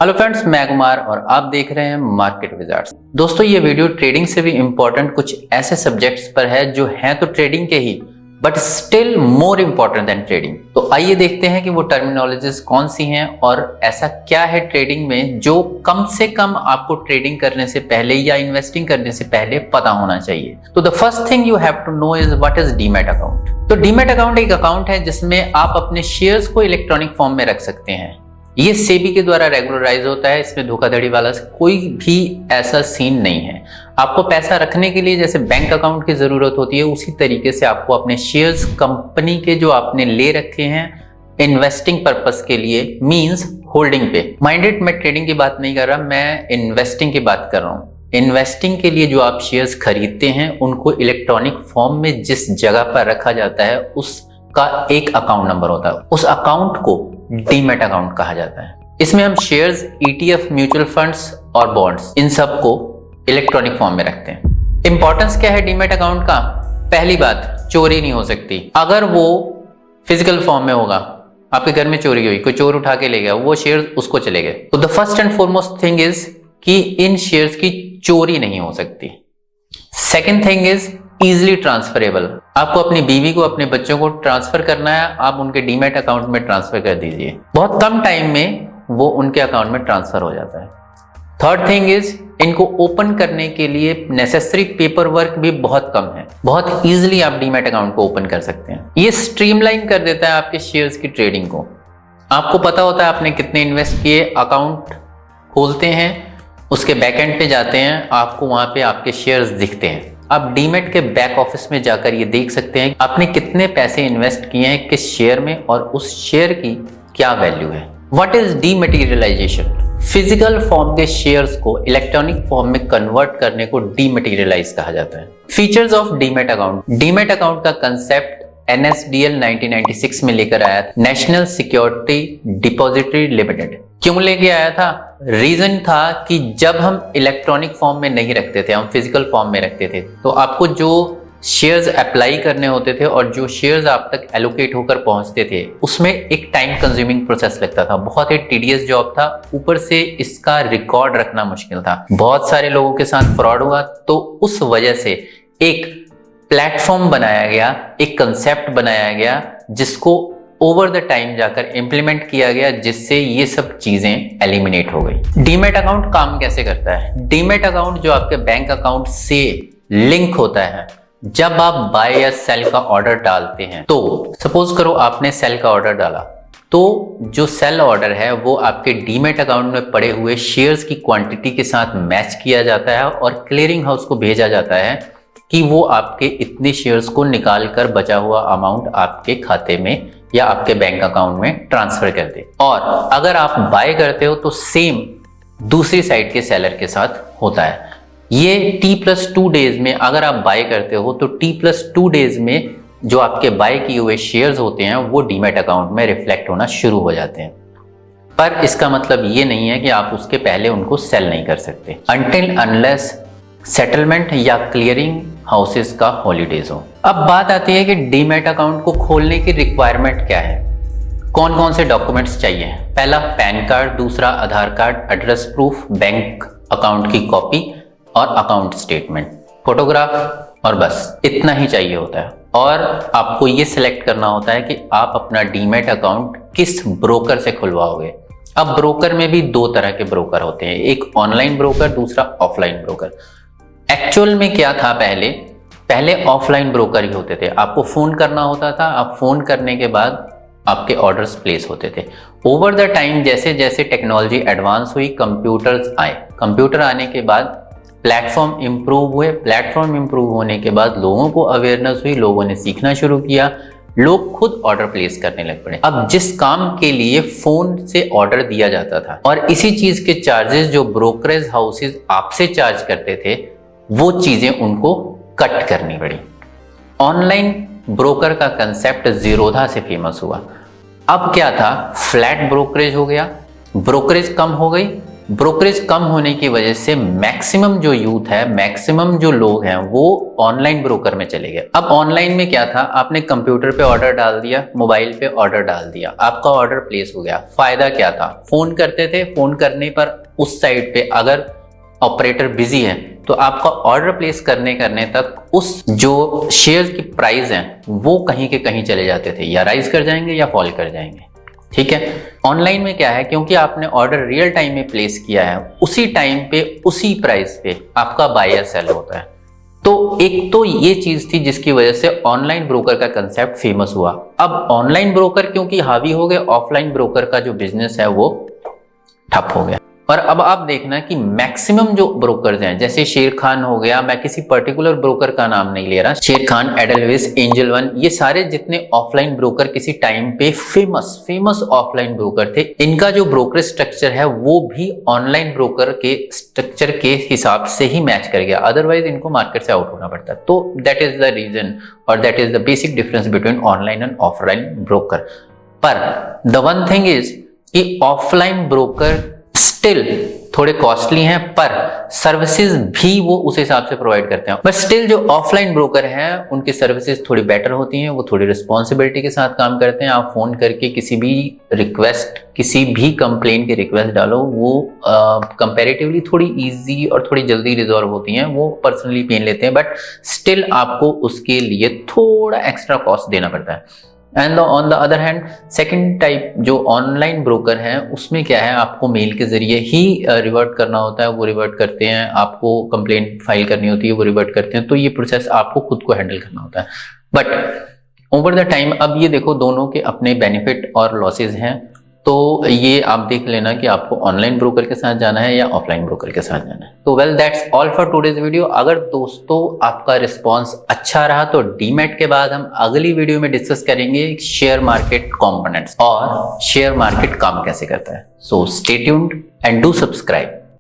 Hello friends, मैं कुमार और आप देख रहे हैं मार्केट विजार्ड्स। दोस्तों, ये वीडियो ट्रेडिंग से भी इंपॉर्टेंट कुछ ऐसे सब्जेक्ट्स पर है जो हैं तो ट्रेडिंग के ही but still more important than trading. तो आइए देखते हैं कि वो टर्मिनोलॉजीज कौन सी हैं और ऐसा क्या है ट्रेडिंग में जो कम से कम आपको ट्रेडिंग करने से पहले या इन्वेस्टिंग करने से पहले पता होना चाहिए। तो the first thing you have to know is what is demat account. तो डीमैट अकाउंट एक अकाउंट है जिसमें आप अपने शेयर्स को इलेक्ट्रॉनिक फॉर्म में रख सकते हैं। ये सेबी के द्वारा रेगुलराइज होता है, इसमें धोखाधड़ी वाला कोई भी ऐसा सीन नहीं है। आपको पैसा रखने के लिए जैसे बैंक अकाउंट की जरूरत होती है, उसी तरीके से आपको अपने शेयर्स कंपनी के जो आपने ले रखे हैं इन्वेस्टिंग पर्पस के लिए, मींस होल्डिंग पे। माइंडेड, मैं ट्रेडिंग की बात नहीं कर रहा, मैं इन्वेस्टिंग की बात कर रहा हूँ। इन्वेस्टिंग के लिए जो आप शेयर्स खरीदते हैं उनको इलेक्ट्रॉनिक फॉर्म में जिस जगह पर रखा जाता है उसका एक अकाउंट नंबर होता है, उस अकाउंट को डीमैट अकाउंट कहा जाता है। इसमें हम शेयर्स, ईटीएफ, म्यूचुअल फंड्स और बॉन्ड्स, इन सब को इलेक्ट्रॉनिक फॉर्म में रखते हैं। इंपॉर्टेंस क्या है डीमैट अकाउंट का? पहली बात, चोरी नहीं हो सकती। अगर वो फिजिकल फॉर्म में होगा, आपके घर में चोरी हुई, कोई चोर उठा के ले गया, वो शेयर्स उसको चले गए। तो the first and foremost thing is कि इन शेयर्स की चोरी नहीं हो सकती। Second thing is easily transferable. आपको अपनी बीवी को, अपने बच्चों को ट्रांसफर करना है, आप उनके डीमैट अकाउंट में ट्रांसफर कर दीजिए, बहुत कम टाइम में वो उनके अकाउंट में ट्रांसफर हो जाता है। थर्ड थिंग इज, इनको ओपन करने के लिए नेसेसरी पेपर वर्क भी बहुत कम है, बहुत इजीली आप डीमैट अकाउंट को ओपन कर सकते हैं। ये स्ट्रीमलाइन कर देता है आपके शेयर्स की ट्रेडिंग को। आपको पता होता है आपने कितने इन्वेस्ट किए, अकाउंट खोलते हैं, उसके बैकएंड पे जाते हैं, आपको वहां पे आपके शेयर्स दिखते हैं। आप डीमैट के बैक ऑफिस में जाकर ये देख सकते हैं आपने कितने पैसे इन्वेस्ट किए हैं किस शेयर में और उस शेयर की क्या वैल्यू है। What is dematerialization? Physical form के शेयर्स को इलेक्ट्रॉनिक फॉर्म में कन्वर्ट करने को डीमैटेरियलाइज कहा जाता है। Features of demat account. Demat account का कंसेप्ट NSDL 1996 में लेकर आया था, नेशनल सिक्योरिटी डिपॉजिटरी लिमिटेड। क्यों लेके आया था? रीजन था कि जब हम इलेक्ट्रॉनिक फॉर्म में नहीं रखते थे, हम फिजिकल फॉर्म में रखते थे, तो आपको जो शेयर्स अप्लाई करने होते थे और जो शेयर्स आप तक एलोकेट होकर पहुंचते थे, उसमें एक टाइम कंज्यूमिंग प्रोसेस लगता था, बहुत ही टीडियस जॉब था। ऊपर से इसका रिकॉर्ड रखना मुश्किल था, बहुत सारे लोगों के साथ फ्रॉड हुआ। तो उस वजह से एक प्लेटफॉर्म बनाया गया, एक कंसेप्ट बनाया गया जिसको ओवर द टाइम जाकर इंप्लीमेंट किया गया, जिससे ये सब चीजें एलिमिनेट हो गई। डीमैट अकाउंट काम कैसे करता है? डीमैट अकाउंट जो आपके बैंक अकाउंट से लिंक होता है, जब आप बाय या सेल का ऑर्डर डालते हैं, तो सपोज करो आपने सेल का ऑर्डर डाला, तो जो सेल ऑर्डर है वो आपके डीमैट अकाउंट में पड़े हुए शेयर्स की क्वांटिटी के साथ मैच किया जाता है और क्लियरिंग हाउस को भेजा जाता है कि वो आपके इतने शेयर्स को निकाल कर बचा हुआ अमाउंट आपके खाते में या आपके बैंक अकाउंट में ट्रांसफर कर दे। और अगर आप बाय करते हो तो सेम दूसरी साइड के सेलर के साथ होता है। ये T+2 डेज में अगर आप बाय करते हो तो T+2 डेज में जो आपके बाय किए हुए शेयर्स होते हैं वो डीमैट अकाउंट में रिफ्लेक्ट होना शुरू हो जाते हैं। पर इसका मतलब ये नहीं है कि आप उसके पहले उनको सेल नहीं कर सकते, अनटिल अनलेस सेटलमेंट या क्लियरिंग हाउसेस का हॉलीडेज हो। अब बात आती है कि डीमैट अकाउंट को खोलने की रिक्वायरमेंट क्या है, कौन कौन से डॉक्यूमेंट्स चाहिए। पहला पैन कार्ड, दूसरा Aadhaar card, address proof, bank account की कॉपी और अकाउंट स्टेटमेंट, फोटोग्राफ, और बस इतना ही चाहिए होता है। और आपको ये सिलेक्ट करना होता है कि आप अपना डीमैट अकाउंट किस ब्रोकर से खुलवाओगे। अब ब्रोकर में भी दो तरह के ब्रोकर होते हैं, एक ऑनलाइन ब्रोकर, दूसरा ऑफलाइन ब्रोकर। एक्चुअल में क्या था, पहले ऑफलाइन ब्रोकर ही होते थे, आपको फोन करना होता था, आप फोन करने के बाद आपके ऑर्डर्स प्लेस होते थे। ओवर द टाइम जैसे जैसे टेक्नोलॉजी एडवांस हुई, कंप्यूटर्स आए, कंप्यूटर आने के बाद प्लेटफॉर्म इंप्रूव हुए, प्लेटफॉर्म इंप्रूव होने के बाद लोगों को अवेयरनेस हुई, लोगों ने सीखना शुरू किया, लोग खुद ऑर्डर प्लेस करने लग पड़े। अब जिस काम के लिए फोन से ऑर्डर दिया जाता था और इसी चीज के चार्जेस जो ब्रोकरेज हाउसेज आपसे चार्ज करते थे, वो चीजें उनको कट करनी पड़ी। ऑनलाइन ब्रोकर का कंसेप्ट जीरोधा से फेमस हुआ। अब क्या था, फ्लैट ब्रोकरेज हो गया, ब्रोकरेज कम हो गई, ब्रोकरेज कम होने की वजह से मैक्सिमम जो यूथ है, मैक्सिमम जो लोग हैं वो ऑनलाइन ब्रोकर में चले गए। अब ऑनलाइन में क्या था, आपने कंप्यूटर पे ऑर्डर डाल दिया, मोबाइल पे ऑर्डर डाल दिया, आपका ऑर्डर प्लेस हो गया। फायदा क्या था, फोन करते थे, फोन करने पर उस साइड पे अगर ऑपरेटर बिजी है तो आपका ऑर्डर प्लेस करने तक उस जो शेयर्स की प्राइस है वो कहीं के कहीं चले जाते थे, या राइज कर जाएंगे या फॉल कर जाएंगे। ठीक है, ऑनलाइन में क्या है, क्योंकि आपने ऑर्डर रियल टाइम में प्लेस किया है, उसी टाइम पे उसी प्राइस पे आपका बाय या सेल होता है। तो एक तो ये चीज थी जिसकी वजह से ऑनलाइन ब्रोकर का कंसेप्ट फेमस हुआ। अब ऑनलाइन ब्रोकर क्योंकि हावी हो गए, ऑफलाइन ब्रोकर का जो बिजनेस है वो ठप हो गया। और अब आप देखना कि मैक्सिमम जो ब्रोकर्स हैं, जैसे शेर खान हो गया, मैं किसी पर्टिकुलर ब्रोकर का नाम नहीं ले रहा, शेर खान, एडलविस, एंजल वन, ये सारे जितने ऑफलाइन ब्रोकर किसी टाइम पे फेमस ऑफलाइन ब्रोकर थे, इनका जो ब्रोकर स्ट्रक्चर है वो भी ऑनलाइन ब्रोकर के स्ट्रक्चर के हिसाब से ही मैच कर गया, अदरवाइज इनको मार्केट से आउट होना पड़ता। तो दैट इज द रीजन और that is the basic difference between online and offline broker. पर द वन थिंग इज कि ऑफलाइन ब्रोकर स्टिल थोड़े कॉस्टली हैं, पर सर्विसेज भी वो उस हिसाब से प्रोवाइड करते हैं। बट स्टिल जो ऑफलाइन ब्रोकर हैं उनकी सर्विसेज थोड़ी बेटर होती हैं, वो थोड़ी रिस्पॉन्सिबिलिटी के साथ काम करते हैं। आप फोन करके किसी भी रिक्वेस्ट, किसी भी कंप्लेंट की रिक्वेस्ट डालो, वो कंपैरेटिवली थोड़ी इजी और थोड़ी जल्दी रिजॉल्व होती हैं। वो पर्सनली पेन लेते हैं, बट स्टिल आपको उसके लिए थोड़ा एक्स्ट्रा कॉस्ट देना पड़ता है। And on the other hand second type जो ऑनलाइन ब्रोकर है, उसमें क्या है, आपको मेल के जरिए ही रिवर्ट करना होता है, वो रिवर्ट करते हैं। आपको कंप्लेंट फाइल करनी होती है, वो रिवर्ट करते हैं। तो ये प्रोसेस आपको खुद को हैंडल करना होता है। बट ओवर द टाइम अब ये देखो, दोनों के अपने बेनिफिट और लॉसेज हैं। तो ये आप देख लेना कि आपको ऑनलाइन ब्रोकर के साथ जाना है या ऑफलाइन ब्रोकर के साथ जाना है। तो well that's all for today's video. अगर दोस्तों आपका रिस्पांस अच्छा रहा तो डीमैट के बाद हम अगली वीडियो में डिस्कस करेंगे शेयर मार्केट कंपोनेंट्स और शेयर मार्केट काम कैसे करता है। So stay tuned and do subscribe.